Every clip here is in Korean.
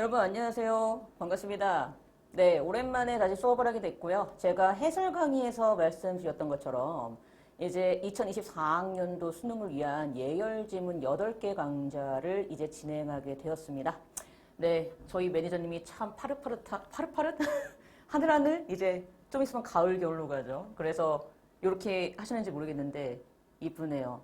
여러분 안녕하세요. 반갑습니다. 네, 오랜만에 다시 수업을 하게 됐고요. 제가 해설 강의에서 말씀드렸던 것처럼 이제 2024학년도 수능을 위한 예열 지문 8개 강좌를 이제 진행하게 되었습니다. 네, 저희 매니저님이 참 파릇파릇? 하늘하늘? 이제 좀 있으면 가을, 겨울로 가죠. 그래서 이렇게 하시는지 모르겠는데 이쁘네요.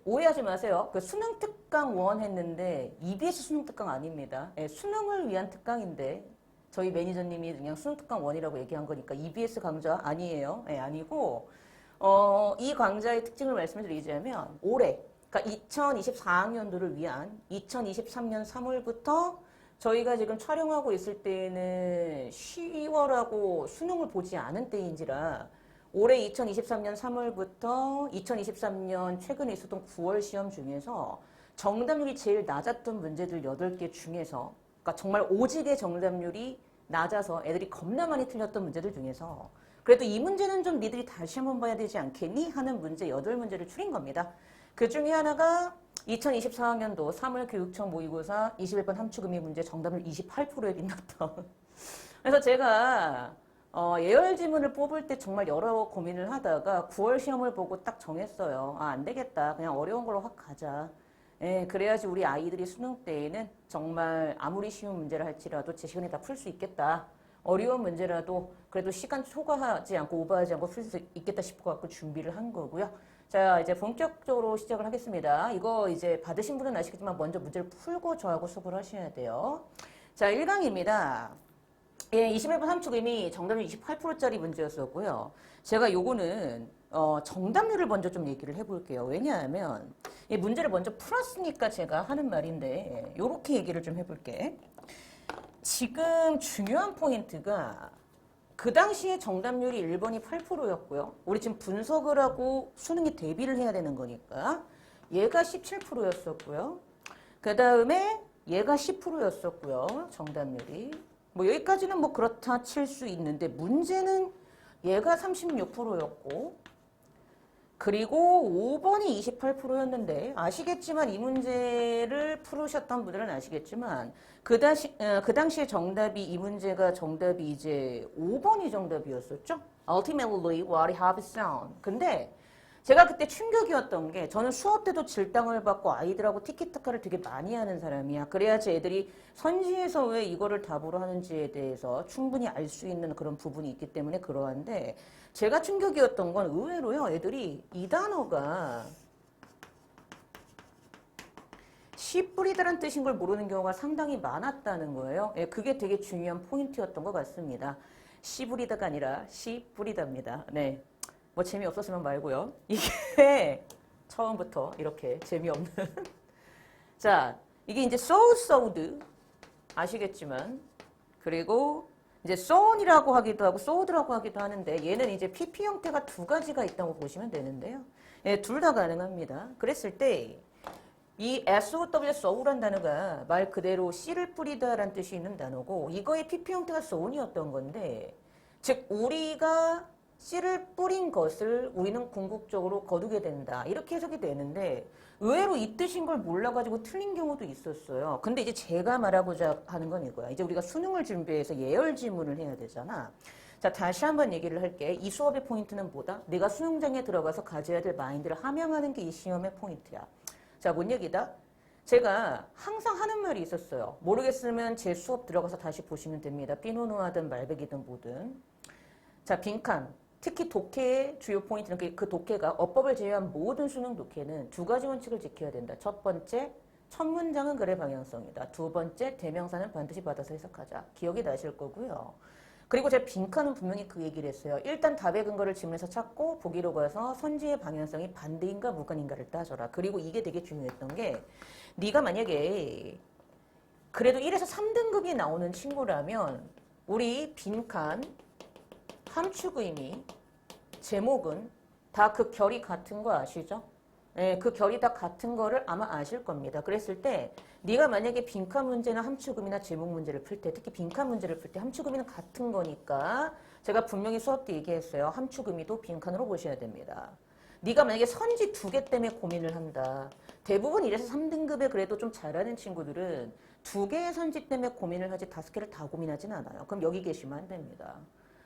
오해하지 마세요. 그 수능 특강 원 했는데 EBS 수능 특강 아닙니다. 예, 수능을 위한 특강인데 저희 매니저님이 그냥 수능 특강 원이라고 얘기한 거니까 EBS 강좌 아니에요. 예, 아니고 이 강좌의 특징을 말씀드리자면 올해 그러니까 2024학년도를 위한 2023년 3월부터 저희가 지금 촬영하고 있을 때에는 10월하고 수능을 보지 않은 때인지라 올해 2023년 3월부터 2023년 최근에 있었던 9월 시험 중에서 정답률이 제일 낮았던 문제들 8개 중에서 그러니까 정말 오직의 정답률이 낮아서 애들이 겁나 많이 틀렸던 문제들 중에서 그래도 이 문제는 좀 니들이 다시 한번 봐야 되지 않겠니? 하는 문제 8문제를 추린 겁니다. 그 중에 하나가 2024학년도 3월 교육청 모의고사 21번 함축의미 문제 정답률 28%에 빛났던 그래서 제가 예열 지문을 뽑을 때 정말 여러 고민을 하다가 9월 시험을 보고 딱 정했어요. 아, 안 되겠다. 그냥 어려운 걸로 확 가자. 예, 그래야지 우리 아이들이 수능 때에는 정말 아무리 쉬운 문제를 할지라도 제 시간에 다 풀 수 있겠다. 어려운 문제라도 그래도 시간 초과하지 않고 오버하지 않고 풀 수 있겠다 싶어갖고 준비를 한 거고요. 자, 이제 본격적으로 시작을 하겠습니다. 이거 이제 받으신 분은 아시겠지만 먼저 문제를 풀고 저하고 수업을 하셔야 돼요. 자, 1강입니다. 예, 21번 함축의미 정답률 28%짜리 문제였었고요. 제가 요거는 정답률을 먼저 좀 얘기를 해볼게요. 왜냐하면 이 문제를 먼저 풀었으니까 제가 하는 말인데 요렇게 얘기를 좀 해볼게. 지금 중요한 포인트가 그 당시에 정답률이 1번이 8%였고요. 우리 지금 분석을 하고 수능에 대비를 해야 되는 거니까 얘가 17%였었고요. 그 다음에 얘가 10%였었고요. 정답률이. 뭐 여기까지는 뭐 그렇다 칠 수 있는데 문제는 얘가 36%였고 그리고 5번이 28%였는데 아시겠지만 이 문제를 풀으셨던 분들은 아시겠지만 그 당시에 정답이 이 문제가 정답이 이제 5번이 정답이었었죠. Ultimately, what have sound. 근데 제가 그때 충격이었던 게 저는 수업 때도 질당을 받고 아이들하고 티키타카를 되게 많이 하는 사람이야. 그래야지 애들이 선지에서 왜 이거를 답으로 하는지에 대해서 충분히 알 수 있는 그런 부분이 있기 때문에 그러한데 제가 충격이었던 건 의외로요. 애들이 이 단어가 씨 뿌리다란 뜻인 걸 모르는 경우가 상당히 많았다는 거예요. 예, 그게 되게 중요한 포인트였던 것 같습니다. 씨 뿌리다가 아니라 씨 뿌리다입니다. 네. 뭐 재미없었으면 말고요. 이게 처음부터 이렇게 재미없는 자, 이게 이제 sowed 아시겠지만 그리고 이제 sown이라고 하기도 하고 sowed라고 하기도 하는데 얘는 이제 PP 형태가 두 가지가 있다고 보시면 되는데요. 예, 둘 다 가능합니다. 그랬을 때 이 SOW, sow란 단어가 말 그대로 씨를 뿌리다라는 뜻이 있는 단어고 이거의 PP 형태가 sown이었던 건데 즉 우리가 씨를 뿌린 것을 우리는 궁극적으로 거두게 된다. 이렇게 해석이 되는데 의외로 이 뜻인 걸 몰라가지고 틀린 경우도 있었어요. 근데 이제 제가 말하고자 하는 건 이거야. 이제 우리가 수능을 준비해서 예열 지문을 해야 되잖아. 자, 다시 한번 얘기를 할게. 이 수업의 포인트는 뭐다? 내가 수능장에 들어가서 가져야 될 마인드를 함양하는 게 이 시험의 포인트야. 자, 뭔 얘기다? 제가 항상 하는 말이 있었어요. 모르겠으면 제 수업 들어가서 다시 보시면 됩니다. 피노누아든 말백이든 뭐든. 자, 빈칸. 특히 독해의 주요 포인트는 그 독해가 어법을 제외한 모든 수능 독해는 두 가지 원칙을 지켜야 된다. 첫 번째, 첫 문장은 글의 방향성이다. 두 번째, 대명사는 반드시 받아서 해석하자. 기억이 나실 거고요. 그리고 제 빈칸은 분명히 그 얘기를 했어요. 일단 답의 근거를 지문에서 찾고 보기로 가서 선지의 방향성이 반대인가 무관인가를 따져라. 그리고 이게 되게 중요했던 게 네가 만약에 그래도 1에서 3등급이 나오는 친구라면 우리 빈칸 함축의미, 제목은 다 그 결이 같은 거 아시죠? 네, 그 결이 다 같은 거를 아마 아실 겁니다. 그랬을 때 네가 만약에 빈칸 문제나 함축의미나 제목 문제를 풀 때 특히 빈칸 문제를 풀 때 함축의미는 같은 거니까 제가 분명히 수업 때 얘기했어요. 함축의미도 빈칸으로 보셔야 됩니다. 네가 만약에 선지 2개 때문에 고민을 한다. 대부분 1에서 3등급에 그래도 좀 잘하는 친구들은 2개의 선지 때문에 고민을 하지 5개를 다 고민하진 않아요. 그럼 여기 계시면 안 됩니다.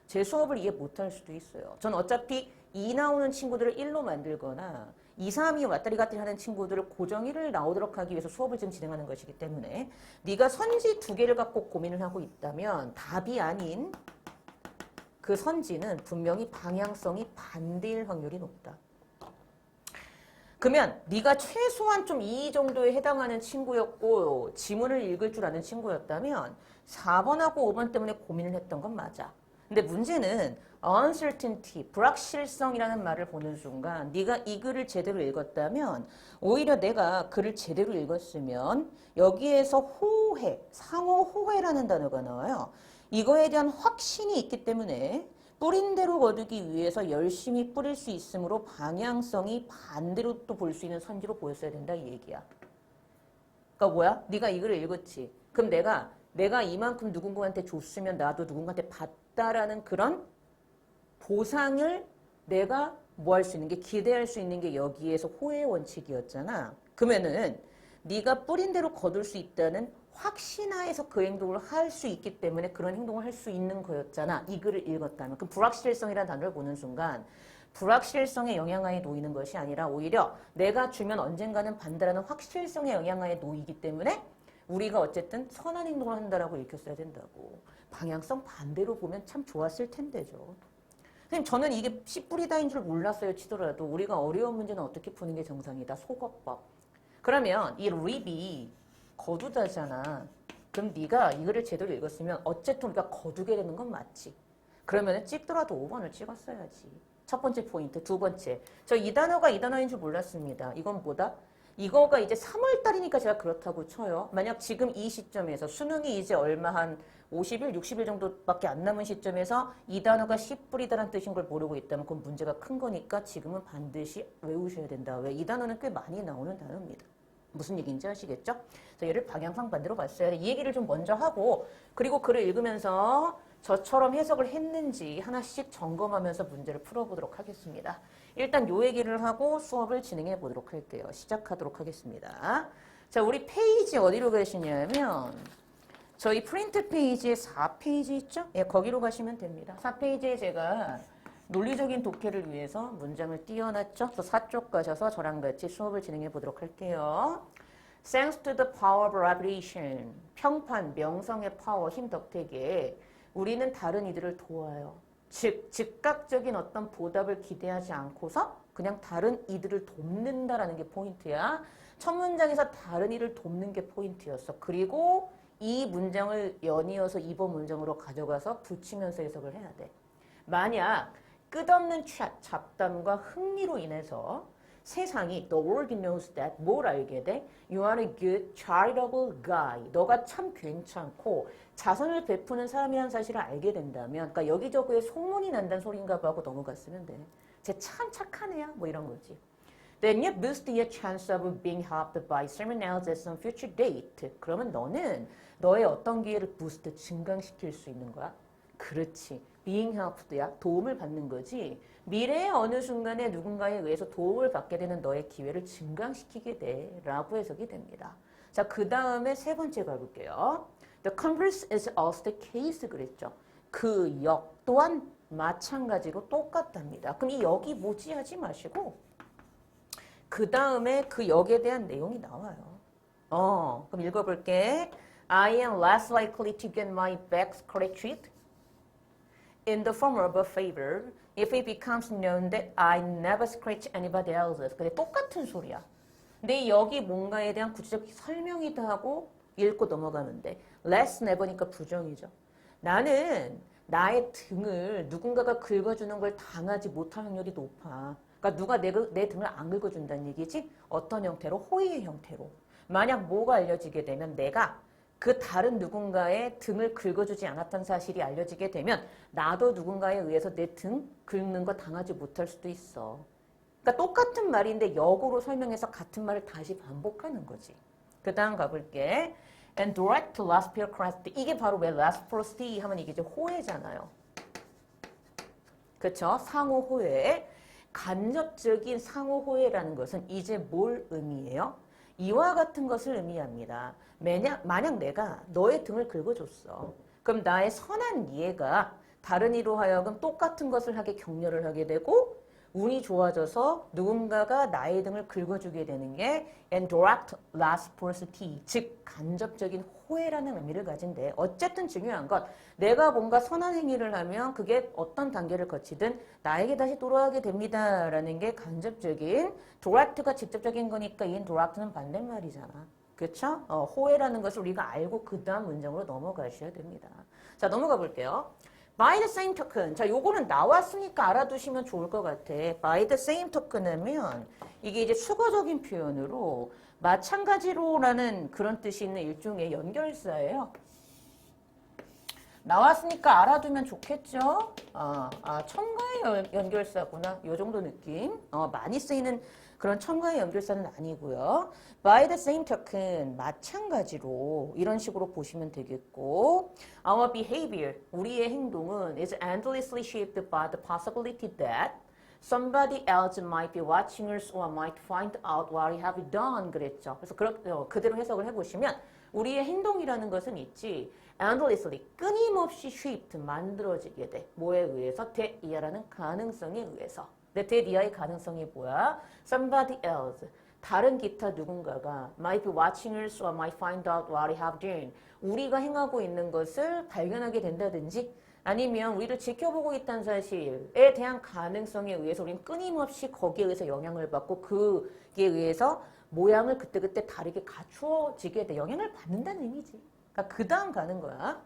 제 수업을 이해 못할 수도 있어요. 전 어차피 2 나오는 친구들을 1로 만들거나 2, 3이 왔다리 갔다리 하는 친구들을 고정 1을 나오도록 하기 위해서 수업을 지금 진행하는 것이기 때문에 네가 선지 2개를 갖고 고민을 하고 있다면 답이 아닌 그 선지는 분명히 방향성이 반대일 확률이 높다. 그러면 네가 최소한 좀 이 정도에 해당하는 친구였고 지문을 읽을 줄 아는 친구였다면 4번하고 5번 때문에 고민을 했던 건 맞아. 근데 문제는 uncertainty, 불확실성이라는 말을 보는 순간 네가 이 글을 제대로 읽었다면 오히려 내가 글을 제대로 읽었으면 여기에서 호해, 상호 호해라는 단어가 나와요. 이거에 대한 확신이 있기 때문에 뿌린 대로 거두기 위해서 열심히 뿌릴 수 있으므로 방향성이 반대로 또 볼 수 있는 선지로 보였어야 된다 이 얘기야. 그러니까 뭐야? 네가 이 글을 읽었지. 그럼 내가 이만큼 누군가한테 줬으면 나도 누군가한테 받다라는 그런 보상을 내가 뭐 할 수 있는 게 기대할 수 있는 게 여기에서 호의 원칙이었잖아. 그러면은 네가 뿌린 대로 거둘 수 있다는 확신하에서 그 행동을 할 수 있기 때문에 그런 행동을 할 수 있는 거였잖아. 이 글을 읽었다면. 그 불확실성이라는 단어를 보는 순간 불확실성의 영향하에 놓이는 것이 아니라 오히려 내가 주면 언젠가는 반다라는 확실성의 영향하에 놓이기 때문에 우리가 어쨌든 선한 행동을 한다라고 읽혔어야 된다고. 방향성 반대로 보면 참 좋았을 텐데죠. 선생님 저는 이게 씨 뿌리다인 줄 몰랐어요 치더라도 우리가 어려운 문제는 어떻게 푸는 게 정상이다. 속어법. 그러면 이 립이 거두다잖아. 그럼 네가 이거를 제대로 읽었으면 어쨌든 우리가 거두게 되는 건 맞지. 그러면 찍더라도 5번을 찍었어야지. 첫 번째 포인트. 두 번째. 저 이 단어가 이 단어인 줄 몰랐습니다. 이건 뭐다? 이거가 이제 3월 달이니까 제가 그렇다고 쳐요. 만약 지금 이 시점에서 수능이 이제 얼마 한 50일, 60일 정도밖에 안 남은 시점에서 이 단어가 씨 뿌리다라는 뜻인 걸 모르고 있다면 그건 문제가 큰 거니까 지금은 반드시 외우셔야 된다. 왜? 이 단어는 꽤 많이 나오는 단어입니다. 무슨 얘기인지 아시겠죠? 자, 얘를 방향성 반대로 봤어야 돼. 이 얘기를 좀 먼저 하고 그리고 글을 읽으면서 저처럼 해석을 했는지 하나씩 점검하면서 문제를 풀어보도록 하겠습니다. 일단 요 얘기를 하고 수업을 진행해 보도록 할게요. 시작하도록 하겠습니다. 자, 우리 페이지 어디로 가시냐면 저희 프린트 페이지에 4페이지 있죠? 예, 거기로 가시면 됩니다. 4페이지에 제가 논리적인 독해를 위해서 문장을 띄워놨죠? 그래서 4쪽 가셔서 저랑 같이 수업을 진행해 보도록 할게요. Thanks to the power of repetition. 평판, 명성의 파워, 힘 덕택에 우리는 다른 이들을 도와요. 즉, 즉각적인 어떤 보답을 기대하지 않고서 그냥 다른 이들을 돕는다라는 게 포인트야. 첫 문장에서 다른 이를 돕는 게 포인트였어. 그리고 이 문장을 연이어서 2번 문장으로 가져가서 붙이면서 해석을 해야 돼. 만약 끝없는 잡담과 흥미로 인해서 세상이 the world knows that 뭘 알게 돼? You are a good, charitable guy. 너가 참 괜찮고 자선을 베푸는 사람이라는 사실을 알게 된다면 그러니까 여기저기에 소문이 난다는 소린가 봐 하고 넘어갔으면 돼. 쟤 참 착한 애야. 뭐 이런 거지. Then you boost your chance of being helped by someone else at some future date. 그러면 너는 너의 어떤 기회를 부스트 증강시킬 수 있는 거야? 그렇지. being helped야. 도움을 받는 거지. 미래의 어느 순간에 누군가에 의해서 도움을 받게 되는 너의 기회를 증강시키게 돼. 라고 해석이 됩니다. 자, 그 다음에 세 번째 가볼게요. The converse is also the case 그랬죠. 그 역 또한 마찬가지로 똑같답니다. 그럼 이 역이 뭐지 하지 마시고 그 다음에 그 역에 대한 내용이 나와요. 그럼 읽어볼게. I am less likely to get my back scratched in the form of a favor if it becomes known that I never scratch anybody else's. 근데 똑같은 소리야. 근데 여기 뭔가에 대한 구체적 설명이다 하고 읽고 넘어가면 돼. less never니까 부정이죠. 나는 나의 등을 누군가가 긁어주는 걸 당하지 못할 확률이 높아. 그러니까 누가 내 등을 안 긁어준다는 얘기지? 어떤 형태로? 호의의 형태로. 만약 뭐가 알려지게 되면 내가 그 다른 누군가의 등을 긁어주지 않았던 사실이 알려지게 되면 나도 누군가에 의해서 내 등 긁는 거 당하지 못할 수도 있어. 그러니까 똑같은 말인데 역으로 설명해서 같은 말을 다시 반복하는 거지. 그 다음 가볼게. And direct reciprocity. 이게 바로 왜 reciprocity 하면 이게 이제 호혜잖아요. 그쵸? 상호 호혜. 간접적인 상호호혜라는 것은 이제 뭘 의미해요? 이와 같은 것을 의미합니다. 만약 내가 너의 등을 긁어줬어. 그럼 나의 선한 이해가 다른 이로 하여금 똑같은 것을 하게 격려를 하게 되고 운이 좋아져서 누군가가 나의 등을 긁어주게 되는 게 indirect reciprocity, 즉 간접적인 호혜라는 의미를 가진대. 어쨌든 중요한 건 내가 뭔가 선한 행위를 하면 그게 어떤 단계를 거치든 나에게 다시 돌아가게 됩니다라는 게 간접적인, direct가 직접적인 거니까 indirect는 반대말이잖아. 그렇죠? 호혜라는 것을 우리가 알고 그 다음 문장으로 넘어가셔야 됩니다. 자, 넘어가 볼게요. By the same token. 자, 요거는 나왔으니까 알아두시면 좋을 것 같아. By the same token 하면 이게 이제 수거적인 표현으로 마찬가지로라는 그런 뜻이 있는 일종의 연결사예요. 나왔으니까 알아두면 좋겠죠? 첨가의 연결사구나. 요 정도 느낌. 많이 쓰이는 그런 첨가의 연결사는 아니고요. By the same token, 마찬가지로 이런 식으로 보시면 되겠고 Our behavior, 우리의 행동은 is endlessly shaped by the possibility that somebody else might be watching us or might find out what we have done 그랬죠. 그래서 그대로 해석을 해보시면 우리의 행동이라는 것은 있지 endlessly, 끊임없이 shaped, 만들어지게 돼. 뭐에 의해서? that 이하라는 가능성에 의해서. 근데 that 이하의 가능성이 뭐야? somebody else, 다른 기타 누군가가 might be watching us or might find out what we have done. 우리가 행하고 있는 것을 발견하게 된다든지 아니면 우리를 지켜보고 있다는 사실에 대한 가능성에 의해서 우리는 끊임없이 거기에 의해서 영향을 받고 그에 의해서 모양을 그때그때 다르게 갖추어지게 돼. 영향을 받는다는 의미지. 그러니까 그 다음 가는 거야.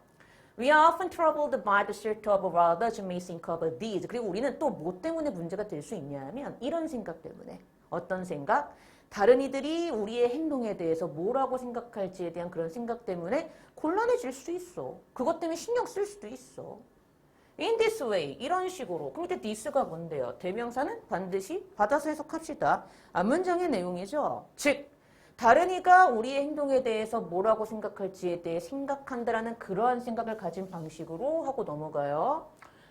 We are often troubled by the sort of others may think of these. 그리고 우리는 또 뭐 때문에 문제가 될 수 있냐 하면 이런 생각 때문에. 어떤 생각? 다른 이들이 우리의 행동에 대해서 뭐라고 생각할지에 대한 그런 생각 때문에 곤란해질 수 있어. 그것 때문에 신경 쓸 수도 있어. In this way, 이런 식으로. 그럼 이제 this가 뭔데요? 대명사는 반드시 받아서 해석합시다. 문장의 내용이죠. 즉, 다른 이가 우리의 행동에 대해서 뭐라고 생각할지에 대해 생각한다라는 그러한 생각을 가진 방식으로 하고 넘어가요.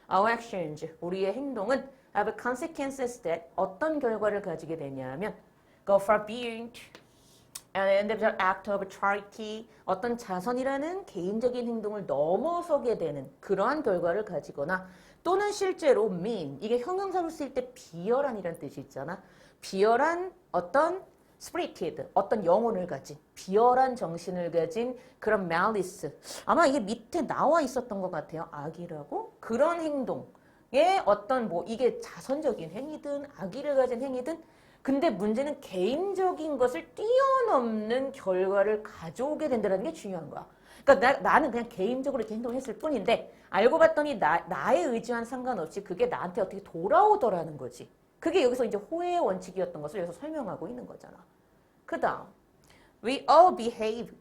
Our actions, 우리의 행동은 have consequences that 어떤 결과를 가지게 되냐면 go far beyond an individual act of charity, 어떤 자선이라는 개인적인 행동을 넘어서게 되는 그러한 결과를 가지거나 또는 실제로 mean, 이게 형용사로 쓰일 때 비열한이라는 뜻이 있잖아. 비열한 어떤 spirited, 어떤 영혼을 가진, 비열한 정신을 가진 그런 malice. 아마 이게 밑에 나와 있었던 것 같아요. 악이라고? 그런 행동에 어떤 이게 자선적인 행위든 악의를 가진 행위든 근데 문제는 개인적인 것을 뛰어넘는 결과를 가져오게 된다는 게 중요한 거야. 그러니까 나는 그냥 개인적으로 이렇게 행동했을 뿐인데 알고 봤더니 나의 의지와는 상관없이 그게 나한테 어떻게 돌아오더라는 거지. 그게 여기서 이제 호혜의 원칙이었던 것을 여기서 설명하고 있는 거잖아. 그 다음, we all behave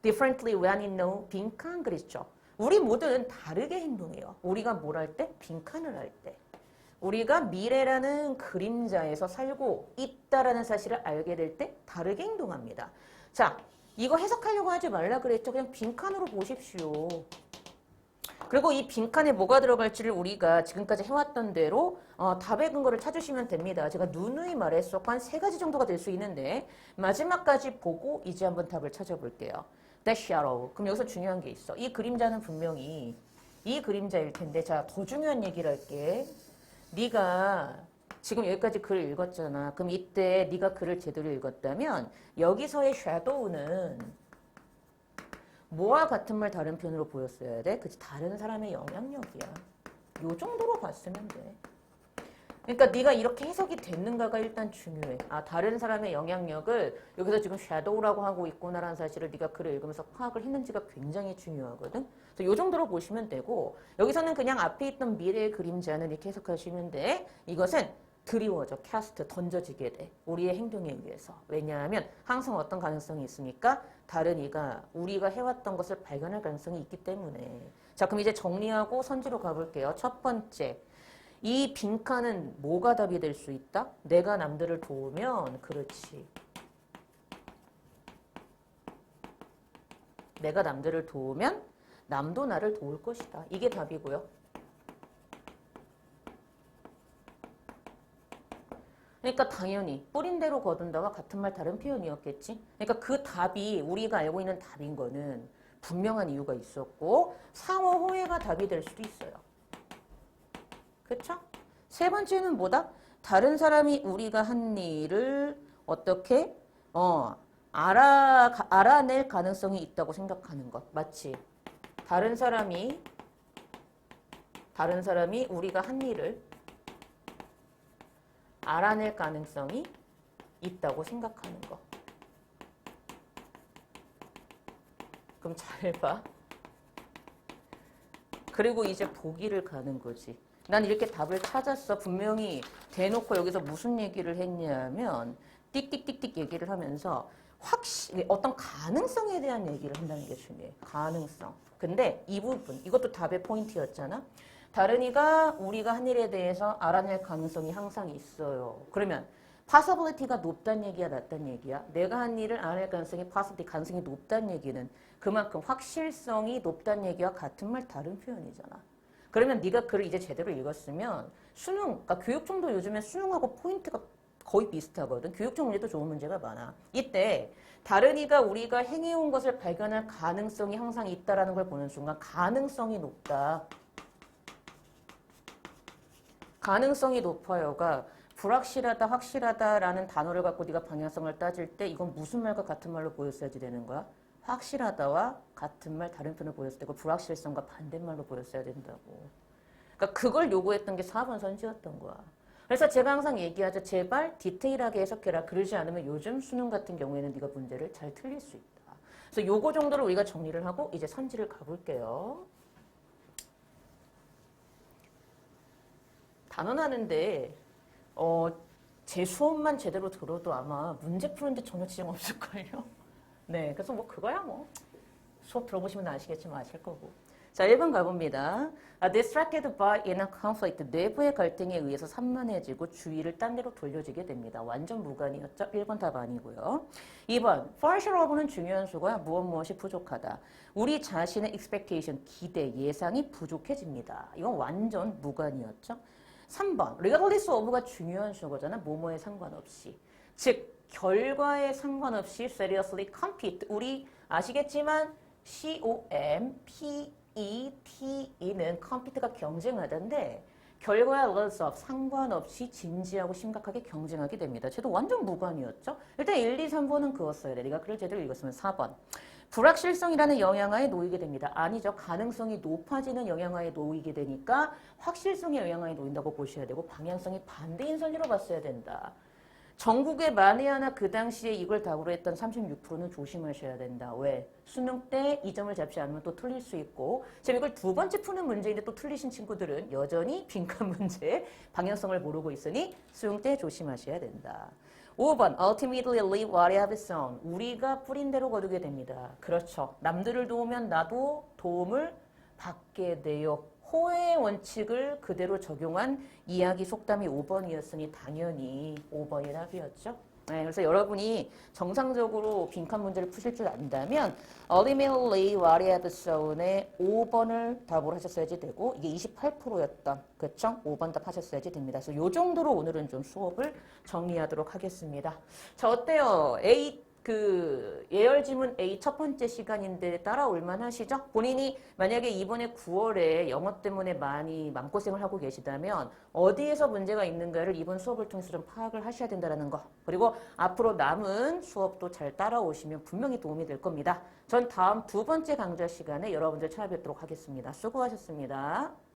differently when we know 빈칸 그랬죠. 우리 모두는 다르게 행동해요. 우리가 뭘 할 때? 빈칸을 할 때. 우리가 미래라는 그림자에서 살고 있다라는 사실을 알게 될 때 다르게 행동합니다. 자, 이거 해석하려고 하지 말라 그랬죠. 그냥 빈칸으로 보십시오. 그리고 이 빈칸에 뭐가 들어갈지를 우리가 지금까지 해왔던 대로 답의 근거를 찾으시면 됩니다. 제가 누누이 말했었고 한 3가지 정도가 될 수 있는데 마지막까지 보고 이제 한번 답을 찾아볼게요. That shadow. 그럼 여기서 중요한 게 있어. 이 그림자는 분명히 이 그림자일 텐데 자, 더 중요한 얘기를 할게. 네가 지금 여기까지 글을 읽었잖아. 그럼 이때 네가 글을 제대로 읽었다면 여기서의 shadow는 뭐와 같은 말 다른 편으로 보였어야 돼? 그치, 다른 사람의 영향력이야. 요 정도로 봤으면 돼. 그러니까 네가 이렇게 해석이 됐는가가 일단 중요해. 다른 사람의 영향력을 여기서 지금 shadow라고 하고 있구나라는 사실을 네가 글을 읽으면서 파악을 했는지가 굉장히 중요하거든. 그래서 요 정도로 보시면 되고 여기서는 그냥 앞에 있던 미래의 그림자는 이렇게 해석하시면 돼. 이것은 드리워져, 캐스트, 던져지게 돼. 우리의 행동에 의해서. 왜냐하면 항상 어떤 가능성이 있습니까? 다른 이가 우리가 해왔던 것을 발견할 가능성이 있기 때문에. 자, 그럼 이제 정리하고 선지로 가볼게요. 첫 번째, 이 빈칸은 뭐가 답이 될 수 있다? 내가 남들을 도우면, 그렇지. 내가 남들을 도우면 남도 나를 도울 것이다. 이게 답이고요. 그러니까 당연히 뿌린 대로 거둔다와 같은 말 다른 표현이었겠지. 그러니까 그 답이 우리가 알고 있는 답인 거는 분명한 이유가 있었고 상호 호혜가 답이 될 수도 있어요. 그렇죠? 세 번째는 뭐다? 다른 사람이 우리가 한 일을 어떻게 알아낼 가능성이 있다고 생각하는 것. 마치 다른 사람이 우리가 한 일을 알아낼 가능성이 있다고 생각하는 거. 그럼 잘 봐. 그리고 이제 보기를 가는 거지. 난 이렇게 답을 찾았어. 분명히 대놓고 여기서 무슨 얘기를 했냐면 띡띡띡띡 얘기를 하면서 확실히 어떤 가능성에 대한 얘기를 한다는 게 중요해. 가능성. 근데 이 부분, 이것도 답의 포인트였잖아. 다른 이가 우리가 한 일에 대해서 알아낼 가능성이 항상 있어요. 그러면 possibility가 높다는 얘기야, 낮다는 얘기야? 내가 한 일을 알아낼 가능성이 possibility, 가능성이 높다는 얘기는 그만큼 확실성이 높다는 얘기와 같은 말 다른 표현이잖아. 그러면 네가 글을 이제 제대로 읽었으면 수능, 그러니까 교육청도 요즘에 수능하고 포인트가 거의 비슷하거든. 교육청 문제도 좋은 문제가 많아. 이때 다른 이가 우리가 행해온 것을 발견할 가능성이 항상 있다라는 걸 보는 순간 가능성이 높다. 가능성이 높아요가 불확실하다, 확실하다라는 단어를 갖고 네가 방향성을 따질 때 이건 무슨 말과 같은 말로 보였어야지 되는 거야? 확실하다와 같은 말 다른 편을 보였을 때고 불확실성과 반대말로 보였어야 된다고. 그러니까 그걸 요구했던 게 4번 선지였던 거야. 그래서 제가 항상 얘기하죠. 제발 디테일하게 해석해라. 그러지 않으면 요즘 수능 같은 경우에는 네가 문제를 잘 틀릴 수 있다. 그래서 요거 정도로 우리가 정리를 하고 이제 선지를 가볼게요. 단언하는데 제 수업만 제대로 들어도 아마 문제 푸는데 전혀 지장 없을걸요. 네, 그래서 뭐 그거야 뭐 수업 들어보시면 아시겠지만 아실 거고. 자, 1번 가봅니다. Distracted by inner conflict, 내부의 갈등에 의해서 산만해지고 주의를 딴 데로 돌려지게 됩니다. 완전 무관이었죠? 1번 답 아니고요. 2번, partial of는 중요한 수고야. 무엇이 부족하다. 우리 자신의 expectation, 기대, 예상이 부족해집니다. 이건 완전 무관이었죠? 3번, regardless of가 중요한 수거잖아. 뭐뭐에 상관없이. 즉, 결과에 상관없이 seriously compete. 우리 아시겠지만 COMPETE는 compete가 경쟁하다인데 결과에 loss of 상관없이 진지하고 심각하게 경쟁하게 됩니다. 쟤도 완전 무관이었죠. 일단 1, 2, 3번은 그었어야 돼. 네가 글을 제대로 읽었으면 4번. 불확실성이라는 영향하에 놓이게 됩니다. 아니죠. 가능성이 높아지는 영향하에 놓이게 되니까 확실성의 영향하에 놓인다고 보셔야 되고 방향성이 반대인 선으로 봤어야 된다. 전국에 만에 하나 그 당시에 이걸 답으로 했던 36%는 조심하셔야 된다. 왜? 수능 때 이 점을 잡지 않으면 또 틀릴 수 있고 지금 이걸 두 번째 푸는 문제인데 또 틀리신 친구들은 여전히 빈칸 문제 방향성을 모르고 있으니 수능 때 조심하셔야 된다. 5번 ultimately leave what I have sown. 우리가 뿌린 대로 거두게 됩니다. 그렇죠. 남들을 도우면 나도 도움을 받게 돼요. 호의 원칙을 그대로 적용한 이야기 속담이 5번이었으니 당연히 5번이 답이었죠. 네, 그래서 여러분이 정상적으로 빈칸 문제를 푸실 줄 안다면 ultimately what I have sown의 5번을 답으로 하셨어야지 되고 이게 28%였던 그쵸? 5번 답 하셨어야지 됩니다. 그래서 요 정도로 오늘은 좀 수업을 정리하도록 하겠습니다. 자, 어때요? 예열 지문 A 첫 번째 시간인데 따라올 만하시죠? 본인이 만약에 이번에 9월에 영어 때문에 많이 마음고생을 하고 계시다면 어디에서 문제가 있는가를 이번 수업을 통해서 좀 파악을 하셔야 된다는 거. 그리고 앞으로 남은 수업도 잘 따라오시면 분명히 도움이 될 겁니다. 전 다음 두 번째 강좌 시간에 여러분들 찾아뵙도록 하겠습니다. 수고하셨습니다.